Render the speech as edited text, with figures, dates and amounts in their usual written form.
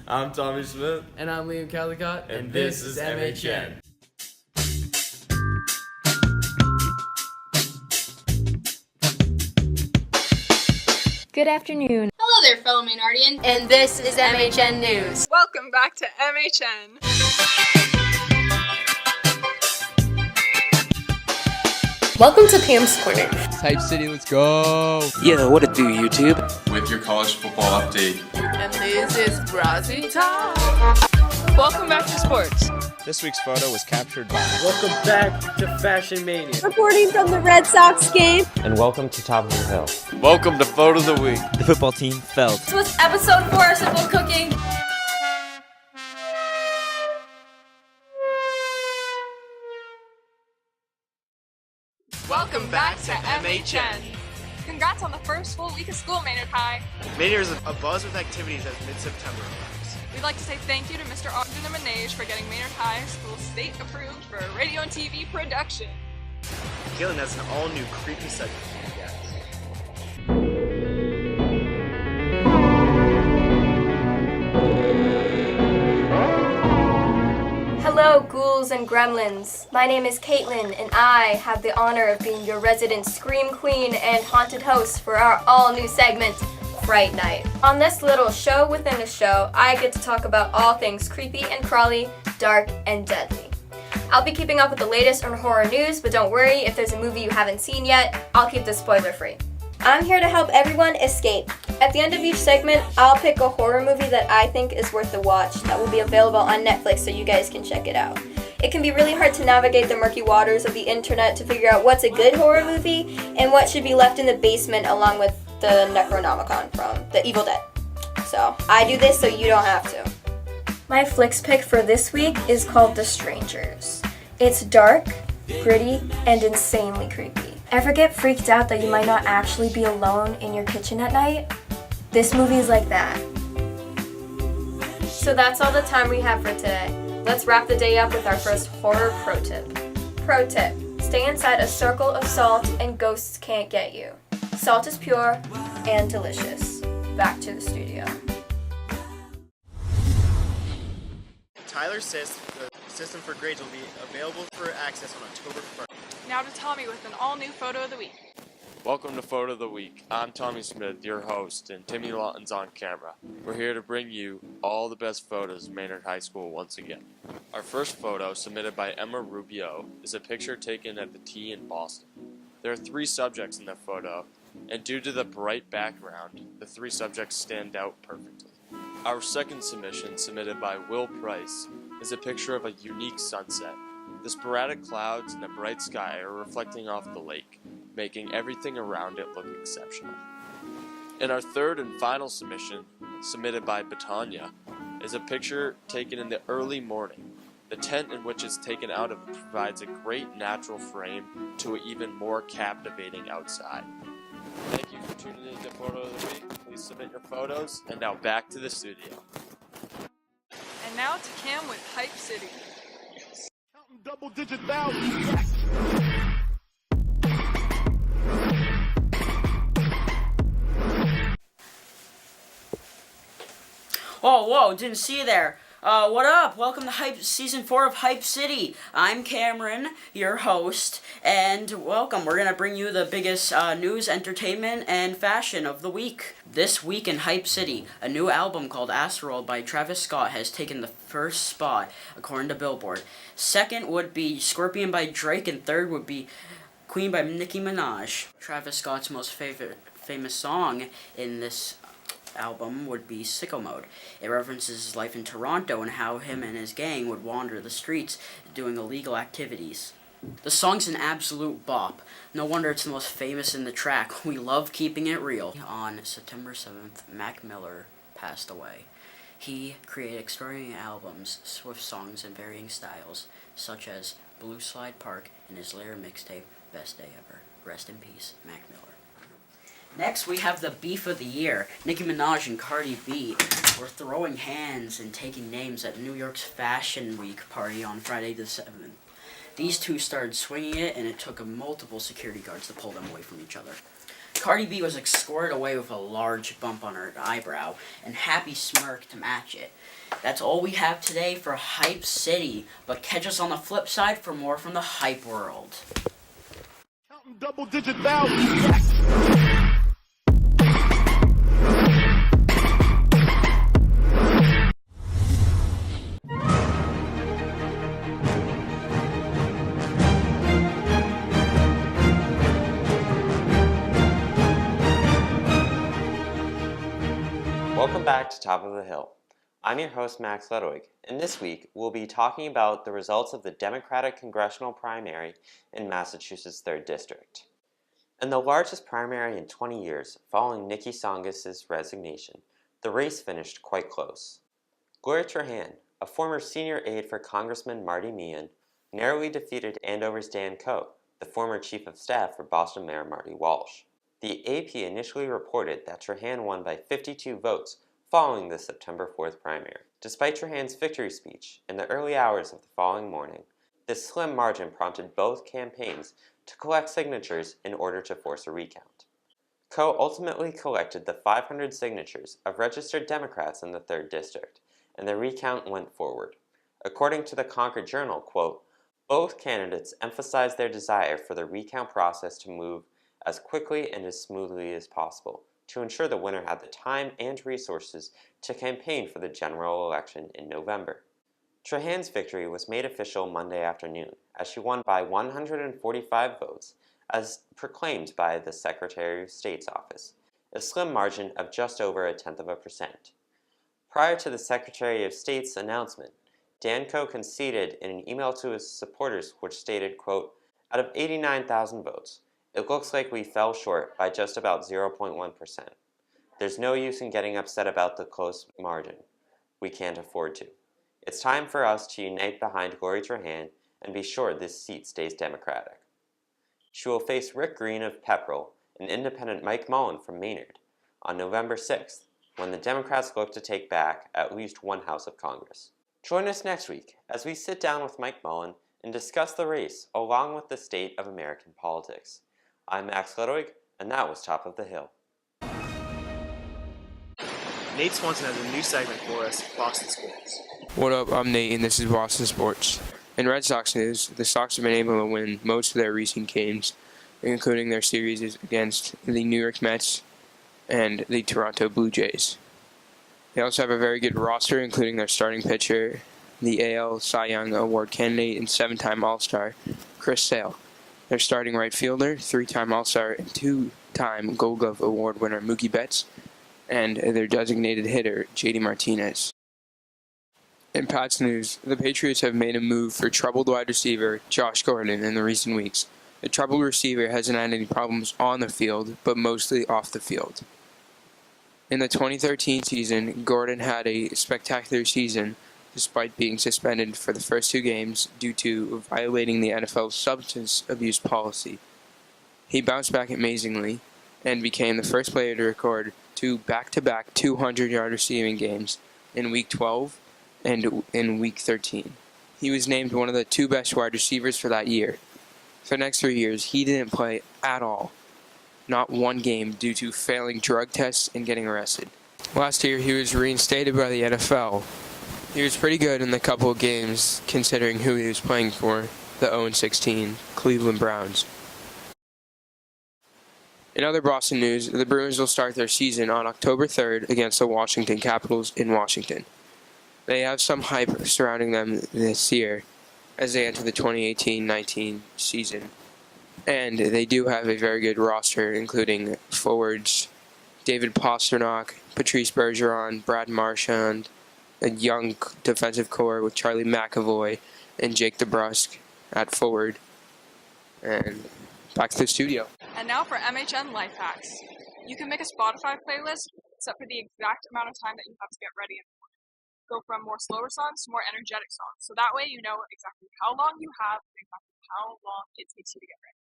I'm Tommy Smith. And I'm Liam Calicott. And this is MHN. Good afternoon. Hello there, fellow Maynardians. And this is MHN News. Welcome back to MHN. Welcome to Pam's Corner. Hype City, let's go. Yeah, what it do, YouTube? With your college football update. And this is Brazzy Time. Welcome back to sports. This week's photo was captured by... Welcome back to Fashion Mania. Reporting from the Red Sox game. And welcome to Top of the Hill. Welcome to Photo of the Week. The football team felt. This was episode 4 of Simple Cooking. Welcome back to MHN. Congrats on the first full week of school, Maynard High. Maynard is abuzz with activities as mid-September arrives. We'd like to say thank you to Mr. Ogden and Manege for getting Maynard High School state approved for a radio and TV production. Gillen has an all-new creepy segment for you guys. Hello, ghouls and gremlins. My name is Caitlin, and I have the honor of being your resident Scream Queen and haunted host for our all-new segment, Fright Night. On this little show within a show, I get to talk about all things creepy and crawly, dark and deadly. I'll be keeping up with the latest on horror news, but don't worry, if there's a movie you haven't seen yet, I'll keep this spoiler-free. I'm here to help everyone escape. At the end of each segment, I'll pick a horror movie that I think is worth the watch that will be available on Netflix so you guys can check it out. It can be really hard to navigate the murky waters of the internet to figure out what's a good horror movie and what should be left in the basement along with the Necronomicon from The Evil Dead. So, I do this so you don't have to. My flicks pick for this week is called The Strangers. It's dark, gritty, and insanely creepy. Ever get freaked out that you might not actually be alone in your kitchen at night? This movie is like that. So that's all the time we have for today. Let's wrap the day up with our first horror pro tip. Pro tip, stay inside a circle of salt and ghosts can't get you. Salt is pure and delicious. Back to the studio. Tyler says the system for grades will be available for access on October 1st. Now to Tommy with an all-new photo of the week. Welcome to Photo of the Week. I'm Tommy Smith, your host, and Timmy Lawton's on camera. We're here to bring you all the best photos of Maynard High School once again. Our first photo, submitted by Emma Rubio, is a picture taken at the T in Boston. There are 3 subjects in the photo, and due to the bright background, the 3 subjects stand out perfectly. Our second submission, submitted by Will Price, is a picture of a unique sunset. The sporadic clouds and the bright sky are reflecting off the lake, making everything around it look exceptional. And our third and final submission, submitted by Betania, is a picture taken in the early morning. The tent in which it's taken out of provides a great natural frame to an even more captivating outside. Thank you for tuning in to Photo of the Week. Please submit your photos, and now back to the studio. And now to Cam with Hype City. Double-digit thousands. Whoa, didn't see you there. What up? Welcome to Season 4 of Hype City. I'm Cameron, your host, and welcome. We're going to bring you the biggest news, entertainment, and fashion of the week. This week in Hype City, a new album called Asteroid by Travis Scott has taken the first spot, according to Billboard. Second would be Scorpion by Drake, and third would be Queen by Nicki Minaj. Travis Scott's most famous song in this album would be Sicko Mode. It references his life in Toronto and how him and his gang would wander the streets doing illegal activities. The song's an absolute bop. No wonder it's the most famous in the track. We love keeping it real. On September 7th, Mac Miller passed away. He created extraordinary albums with songs in varying styles, such as Blue Slide Park and his later mixtape, Best Day Ever. Rest in peace, Mac Miller. Next, we have the beef of the year. Nicki Minaj and Cardi B were throwing hands and taking names at New York's Fashion Week party on Friday the 7th. These two started swinging it, and it took multiple security guards to pull them away from each other. Cardi B was scored away with a large bump on her eyebrow and happy smirk to match it. That's all we have today for Hype City, but catch us on the flip side for more from the hype world. Double-digit value. Welcome back to Top of the Hill. I'm your host, Max Ludwig, and this week we'll be talking about the results of the Democratic congressional primary in Massachusetts' 3rd District. In the largest primary in 20 years, following Nikki Tsongas' resignation, the race finished quite close. Gloria Trahan, a former senior aide for Congressman Marty Meehan, narrowly defeated Andover's Dan Coe, the former chief of staff for Boston Mayor Marty Walsh. The AP initially reported that Trahan won by 52 votes following the September 4th primary. Despite Trahan's victory speech in the early hours of the following morning, this slim margin prompted both campaigns to collect signatures in order to force a recount. Coe ultimately collected the 500 signatures of registered Democrats in the 3rd District, and the recount went forward. According to the Concord Journal, quote, both candidates emphasized their desire for the recount process to move as quickly and as smoothly as possible to ensure the winner had the time and resources to campaign for the general election in November. Trahan's victory was made official Monday afternoon, as she won by 145 votes, as proclaimed by the Secretary of State's office, a slim margin of just over 0.1%. Prior to the Secretary of State's announcement, Dan Coe conceded in an email to his supporters which stated, quote, out of 89,000 votes, it looks like we fell short by just about 0.1%. There's no use in getting upset about the close margin. We can't afford to. It's time for us to unite behind Gloria Trahan and be sure this seat stays Democratic. She will face Rick Green of Pepperell and independent Mike Mullen from Maynard on November 6th, when the Democrats look to take back at least one House of Congress. Join us next week as we sit down with Mike Mullen and discuss the race along with the state of American politics. I'm Max Ludwig, and that was Top of the Hill. Nate Swanson has a new segment for us, Boston Sports. What up, I'm Nate, and this is Boston Sports. In Red Sox news, the Sox have been able to win most of their recent games, including their series against the New York Mets and the Toronto Blue Jays. They also have a very good roster, including their starting pitcher, the AL Cy Young Award candidate and 7-time All-Star, Chris Sale. Their starting right fielder, 3-time All-Star and 2-time Gold Glove Award winner Mookie Betts, and their designated hitter, JD Martinez. In Pats news, the Patriots have made a move for troubled wide receiver Josh Gordon in the recent weeks. The troubled receiver hasn't had any problems on the field, but mostly off the field. In the 2013 season, Gordon had a spectacular season, despite being suspended for the first 2 games due to violating the NFL's substance abuse policy. He bounced back amazingly and became the first player to record 2 back-to-back 200-yard receiving games in Week 12 and in Week 13. He was named one of the 2 best wide receivers for that year. For the next 3 years, he didn't play at all, not one game due to failing drug tests and getting arrested. Last year, he was reinstated by the NFL. He was pretty good in the couple of games, considering who he was playing for, the 0-16 Cleveland Browns. In other Boston news, the Bruins will start their season on October 3rd against the Washington Capitals in Washington. They have some hype surrounding them this year as they enter the 2018-19 season. And they do have a very good roster, including forwards David Pastrnak, Patrice Bergeron, Brad Marchand, a young defensive core with Charlie McAvoy and Jake DeBrusk at forward. And back to the studio. And now for MHN Life Hacks. You can make a Spotify playlist set for the exact amount of time that you have to get ready in the morning. Go from more slower songs to more energetic songs. So that way you know exactly how long you have and exactly how long it takes you to get ready.